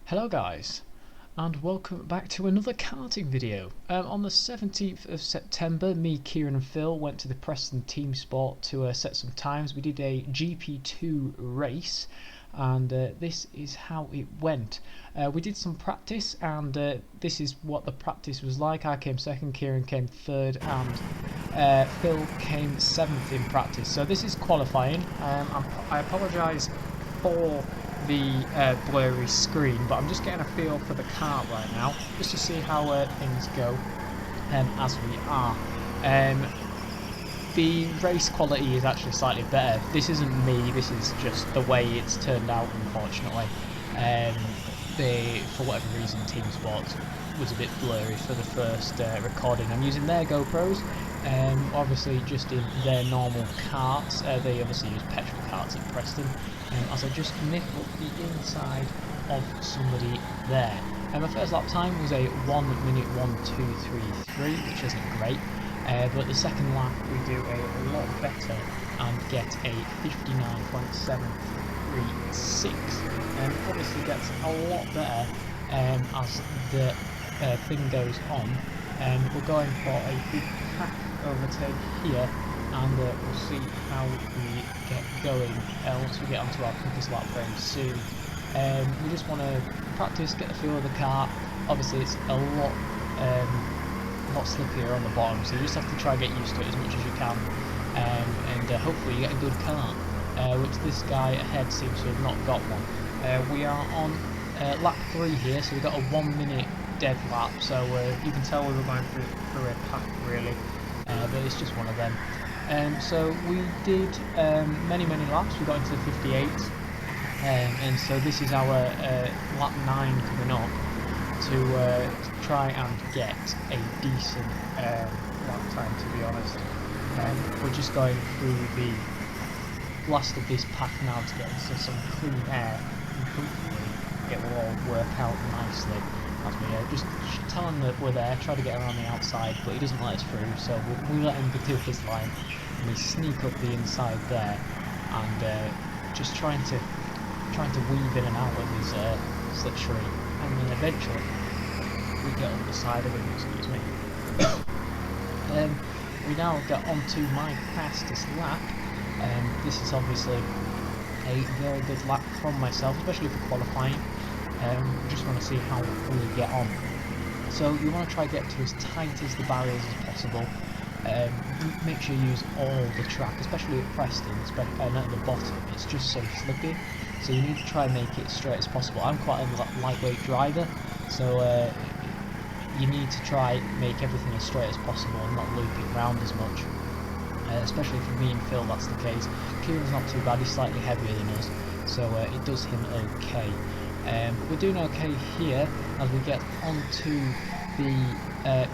Hello guys, and welcome back to another karting video. On the 17th of September, me, Kieran and Phil went to the Preston Teamsport to set some times. We did a GP2 race, and this is how it went. We did some practice, and this is what the practice was like. I came second, Kieran came third, and Phil came seventh in practice. So this is qualifying. I apologise for the blurry screen, but I'm just getting a feel for the car right now, just to see how things go as we are. The race quality is actually slightly better. This isn't me, this is just the way it's turned out, unfortunately. For whatever reason, Teamsport was a bit blurry for the first recording. I'm using their GoPros, obviously just in their normal carts. They obviously use petrol carts at Preston, as I just nick up the inside of somebody there. My first lap time was a 1:12.333, which isn't great, but the second lap we do a lot better and get a 59.736, and obviously gets a lot better as the thing goes on. We're going for a big pack overtake here, and we'll see how we get going once we get onto our quickest lap very soon. We just want to practice, get the feel of the car. Obviously it's a lot slippier on the bottom, so you just have to try and get used to it as much as you can, and hopefully you get a good car, which this guy ahead seems to have not got one. We are on lap 3 here, so we've got a 1 minute dead lap, so you can tell we were going through a pack really, but it's just one of them. So we did many laps. We got into the 58, and so this is our lap 9 coming up to try and get a decent lap time, to be honest. We're just going through the last of this pack now to get into some clean air, and hopefully it will all work out nicely. As we just tell him that we're there, try to get around the outside, but he doesn't let us through, so we let him do his line, and we sneak up the inside there, and just trying to weave in and out of his slipstream, and then eventually we get on the side of him. Excuse me. We now get onto my fastest lap. This is obviously a very good lap from myself, especially for qualifying. We just want to see how we get on. So you want to try to get to as tight as the barriers as possible. Make sure you use all the track, especially at Preston, and at the bottom it's just so slippy, so you need to try and make it as straight as possible. I'm quite a lightweight driver, so you need to try make everything as straight as possible and not loop it round as much. Especially for me and Phil, that's the case. Kieran's not too bad, he's slightly heavier than us, so it does him okay. But we're doing okay here as we get onto the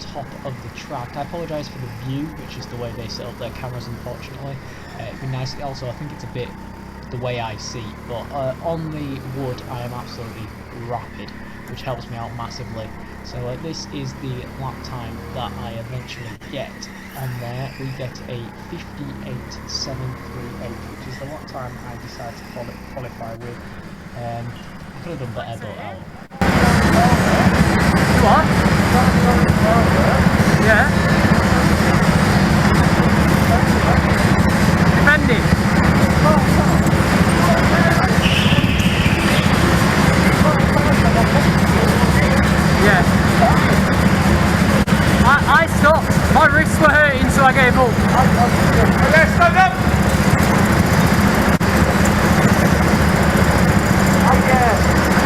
top of the track. I apologise for the view, which is the way they set up their cameras, unfortunately. It'd be nice. Also, I think it's a bit the way I see, but on the wood I am absolutely rapid, which helps me out massively. So this is the lap time that I eventually get on there. We get a 58.738, which is the lap time I decided to qualify with. I could have done better, but what? Yeah. Defending. Yeah. I stopped. My wrists were hurting, so I gave up. Okay, slow down.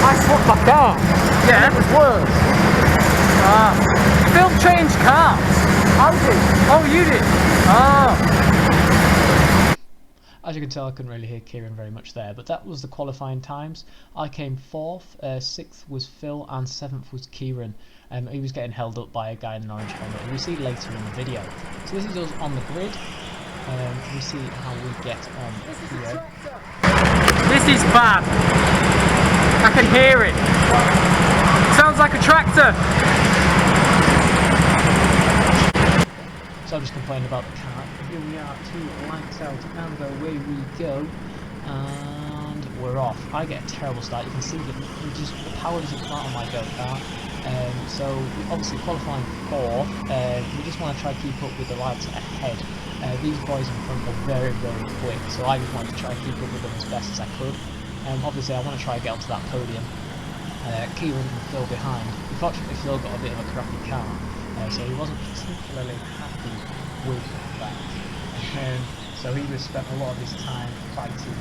I swapped my car. Yeah. It was worse. Phil changed cars. I did. Oh, you did? Oh. As you can tell, I couldn't really hear Kieran very much there, but that was the qualifying times. I came 4th, 6th was Phil, and 7th was Kieran. He was getting held up by a guy in an orange helmet, and we see later in the video. So this is us on the grid. We see how we get on here. This is bad. I can hear it. Sounds like a tractor. So I'm just complaining about the car. Here we are, 2 lights out, and away we go. And we're off. I get a terrible start. You can see that the power doesn't come out on my go-kart. So obviously qualifying 4th, we just want to try to keep up with the lads ahead. These boys in front are very, very quick, so I just wanted to try and keep up with them as best as I could. Obviously I want to try and get onto that podium. Keelan and Phil behind. Unfortunately Phil got a bit of a crappy car, so he wasn't particularly happy with that. So he just spent a lot of his time fighting,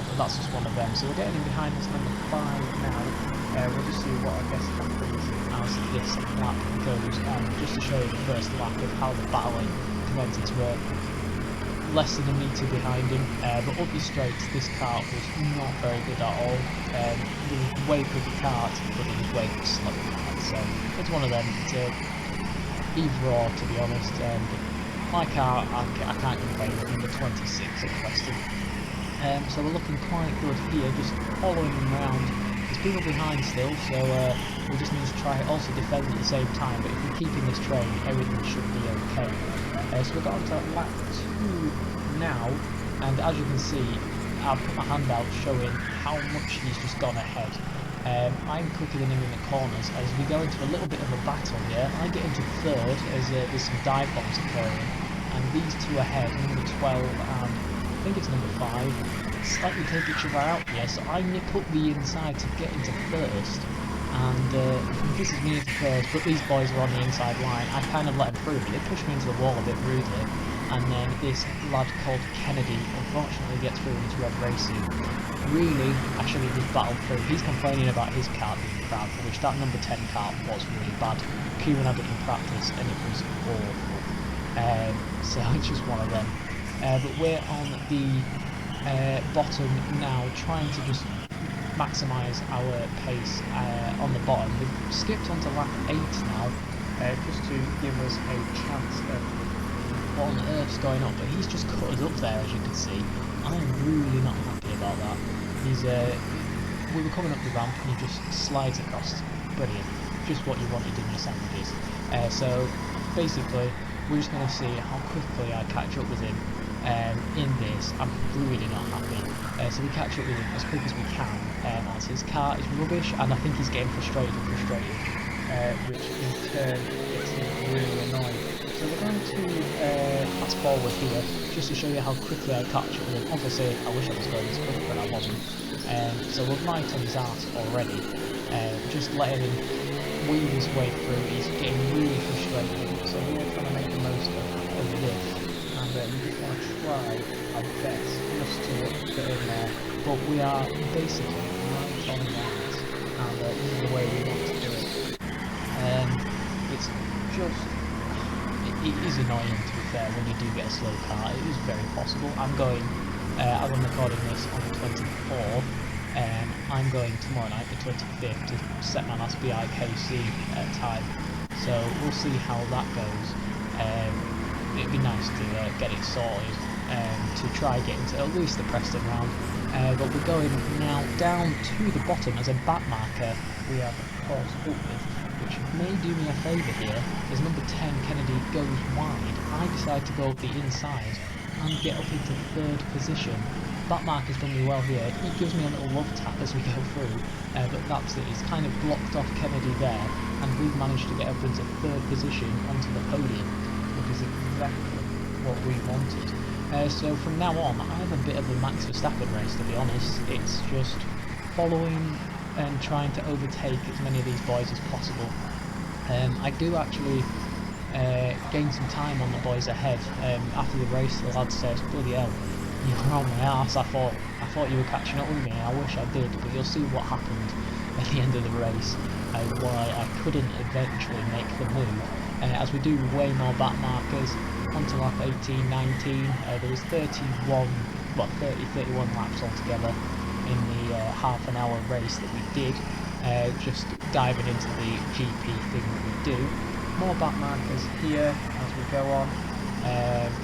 but that's just one of them. So we're getting in behind us number 5 now. We'll just see what I guess happens as this lap goes on, just to show you the first lap of how the battling commences. We're less than a metre behind him, but up the straights this kart was not very good at all. There was way quicker kart, but it was way slower kart, so it's one of them. It's either or, to be honest. My car, I can't complain, with number 26 at Preston. So we're looking quite good here, just following him around. There's people behind still, so we just need to try also defend at the same time, but if we're keeping this train, everything should be okay. So we've got onto lap 2 now, and as you can see, I'll put my hand out showing how much he's just gone ahead. I'm quicker than him in the corners. As we go into a little bit of a battle here, I get into 3rd as there's some dive bombs occurring, and these two ahead, number 12 and I think it's number 5, slightly take each other out here, so I nip up the inside to get into 1st, and this is me into 1st, but these boys are on the inside line. I kind of let them through, but they pushed me into the wall a bit rudely, and then this lad called Kennedy unfortunately gets through into Red Racing. Really, I should have just battled through. He's complaining about his kart being crap, which that number 10 kart was really bad. Kieran had it in practice and it was awful. So it's just one of them. But we're on the bottom now, trying to just maximise our pace on the bottom. We've skipped onto lap 8 now, just to give us a chance of what on earth's going on. But he's just cut us up there, as you can see. I'm really not happy about that. We were coming up the ramp and he just slides across. Brilliant. Just what you wanted in your sandwiches. So basically, we're just going to see how quickly I catch up with him in this. I'm really not happy. So we catch up with him as quick as we can, as his car is rubbish, and I think he's getting frustrated, which in turn gets him really annoying. So we're going to fast forward here, just to show you how quickly I catch up with him. Obviously, I wish I was going as quick, but I wasn't. So we're right on his arse already, just letting him weave his way through. He's getting really frustrated, so we're trying to make the most of this, and we just want to try our best just to get in there, but we are basically right on that, and this is the way we want to do it. It's just, it is annoying, to be fair, when you do get a slow car. It is very possible. I'm going, as I'm recording this on the 24th, I'm going tomorrow night, the 25th, to set my last BIKC time, so we'll see how that goes. It'd be nice to get it sorted, to try get into at least the Preston round, but we're going now down to the bottom as a back marker. We have of course up with, which may do me a favour here, as number 10 Kennedy goes wide. I decide to go up the inside and get up into 3rd position. That marker's done me well here. It gives me a little love tap as we go through, but that's it. It's kind of blocked off Kennedy there, and we've managed to get up into 3rd position onto the podium, which is exactly what we wanted. So from now on, I have a bit of a Max Verstappen race, to be honest. It's just following and trying to overtake as many of these boys as possible. I do actually gain some time on the boys ahead. After the race, the lad says, "Bloody hell, you were on my arse. I thought you were catching up with me. I wish I did," but you'll see what happened at the end of the race, why I couldn't eventually make the move. As we do way more back markers, onto lap 18, 19, there was 31 laps altogether in the half an hour race that we did, just diving into the GP thing that we do. More back markers here as we go on.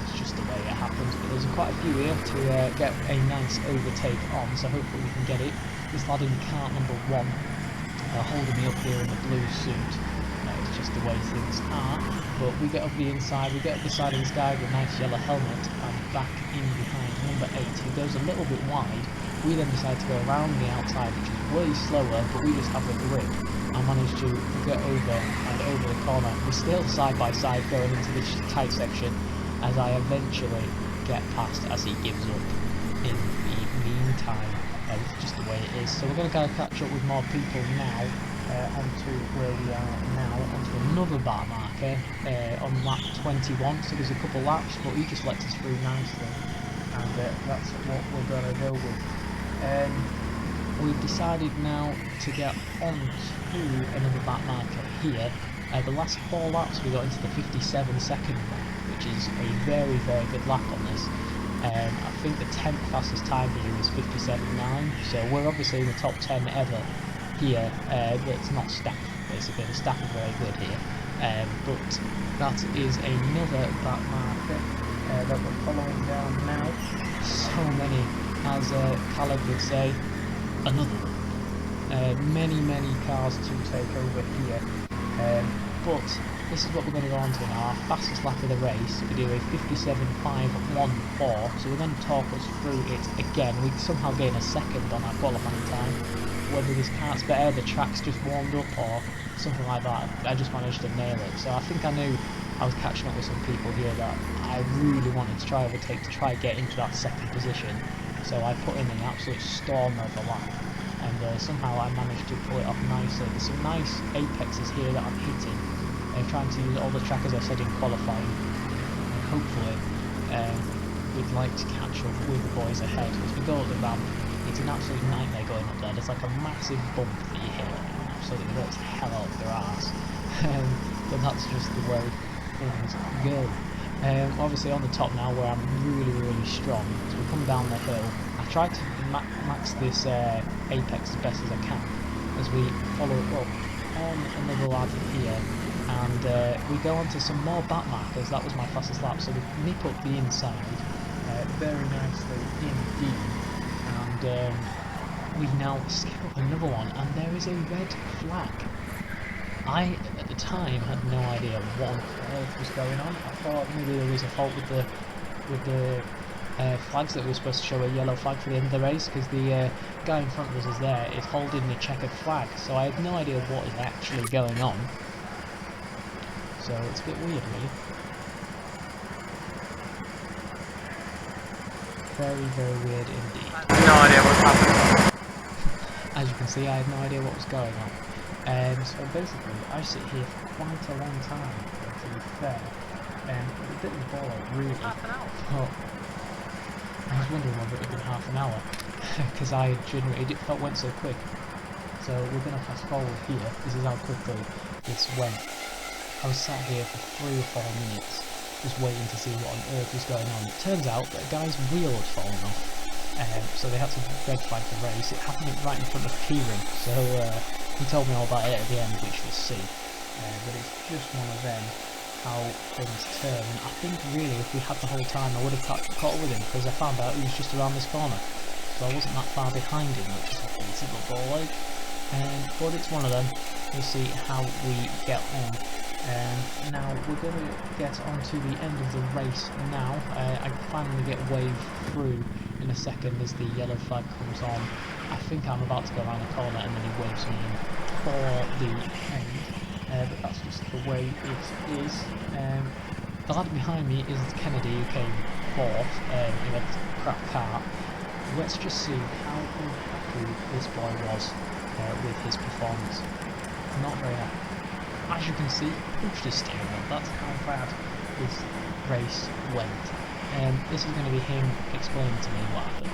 It's just the way it happens, but there's quite a few here to get a nice overtake on, so hopefully we can get it. This lad in kart number 1 holding me up here in the blue suit. It's just the way things are, but we get up the inside, we get up the side of this guy with a nice yellow helmet, and back in behind number 8, who goes a little bit wide, We then decide to go around the outside, which is way slower, but we just have a grip. I managed to get over and over the corner. We're still side by side going into this tight section as I eventually get past as he gives up. In the meantime, it's just the way it is. So we're going to go catch up with more people now, onto where we are now, onto another bar marker on lap 21. So there's a couple laps, but he just lets us through nicely, and that's what we're going to go with. We've decided now to get onto another back marker here. The last 4 laps we got into the 57-second lap, which is a very, very good lap on this. I think the 10th fastest time here is 57.9, so we're obviously in the top 10 ever here. That's not staff, basically. The staff are very good here. But that is another back marker that we're following down now. So many, as Caleb would say, another. Many cars to take over here. But this is what we're going to go on to now. Our fastest lap of the race, we do a 57.514, so we're going to talk us through it again. We somehow gain a second on our qualifying time. Whether this cart's better, the track's just warmed up, or something like that, I just managed to nail it. So I think I knew I was catching up with some people here that I really wanted to try overtake to try get into that second position. So I put in an absolute storm of a lap, and somehow I managed to pull it off nicely. There's some nice apexes here that I'm hitting. Trying to use all the track as I said in qualifying, and hopefully we'd like to catch up with the boys ahead. As we go up the ramp, it's an absolute nightmare going up there. There's like a massive bump that you hit, and absolutely works the hell out of your arse. But that's just the way things go. Obviously on the top now, where I'm really strong, as we come down the hill, I try to max this apex as best as I can as we follow it up on another lad here. And we go on to some more back markers. That was my fastest lap, so we nip up the inside very nicely indeed, and we now skip up another one, and there is a red flag. I, at the time, had no idea what on earth was going on. I thought maybe there was a fault with the flags, that we were supposed to show a yellow flag for the end of the race, because the guy in front of us is holding the checkered flag, so I had no idea what is actually going on. So it's a bit weird, really. Very weird indeed. I have no idea what's happening. As you can see, I had no idea what was going on. So basically, I sit here for quite a long time, to be fair. It didn't ball out really. Half an hour. But I was wondering whether it had been half an hour, because I genuinely, it went so quick. So we're going to fast forward here. This is how quickly this went. I was sat here for 3 or 4 minutes, just waiting to see what on earth was going on. It turns out that a guy's wheel had fallen off, so they had to red flag the race. It happened right in front of Kieran, so he told me all about it at the end, which we'll see. But it's just one of them, how things turn. And I think really, if we had the whole time, I would have caught up with him, because I found out he was just around this corner, so I wasn't that far behind him, which is a decent little ball like. But it's one of them. We'll see how we get on. Now we're going to get onto the end of the race now. I finally get waved through in a second as the yellow flag comes on. I think I'm about to go around the corner, and then he waves me in for the end. But that's just the way it is. The lad behind me is Kennedy, who came 4th in a crap car. Let's just see how unhappy this boy was with his performance. Not very happy. As you can see, pushed his steering wheel. That's how bad this race went. This is going to be him explaining to me what happened.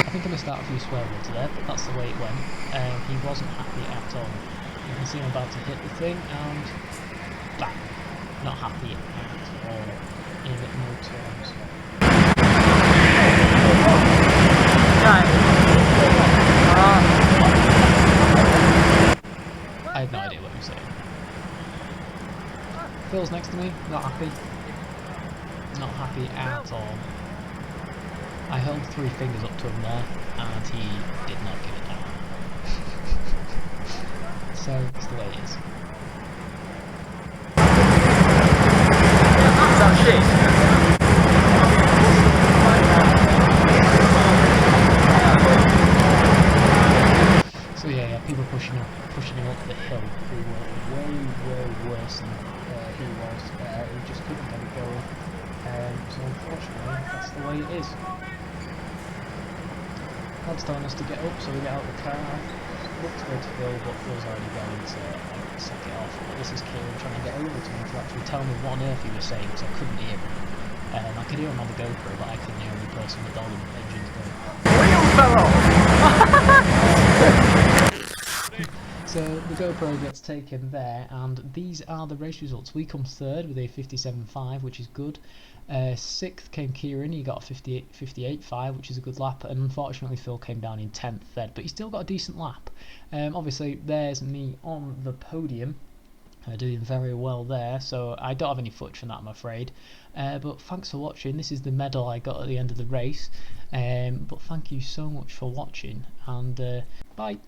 I think I'm going to start a few swear words there, but that's the way it went. He wasn't happy at all. You can see him about to hit the thing, and bang! Not happy at all, in no terms. I had no idea what he was saying. Phil's next to me, not happy. Not happy at all. I held 3 fingers up to him there, and he did not give it down. So, it's the way it is. way it is. God's telling us to get up, so we get out of the car. Look to go to Phil, but Phil's already going to suck it off. But this is Kieran trying to get over to me to actually tell me what on earth he was saying, because I couldn't hear him. I could hear him on the GoPro, but I couldn't hear the person with all the engines going. Wheel fell off! So the GoPro gets taken there, and these are the race results. We come third with a 57.5, which is good. Sixth came Kieran, he got a 58.5, which is a good lap, and unfortunately Phil came down in 10th third, but he still got a decent lap. Obviously there's me on the podium, doing very well there, so I don't have any footage from that, I'm afraid. But thanks for watching. This is the medal I got at the end of the race, but thank you so much for watching, and bye.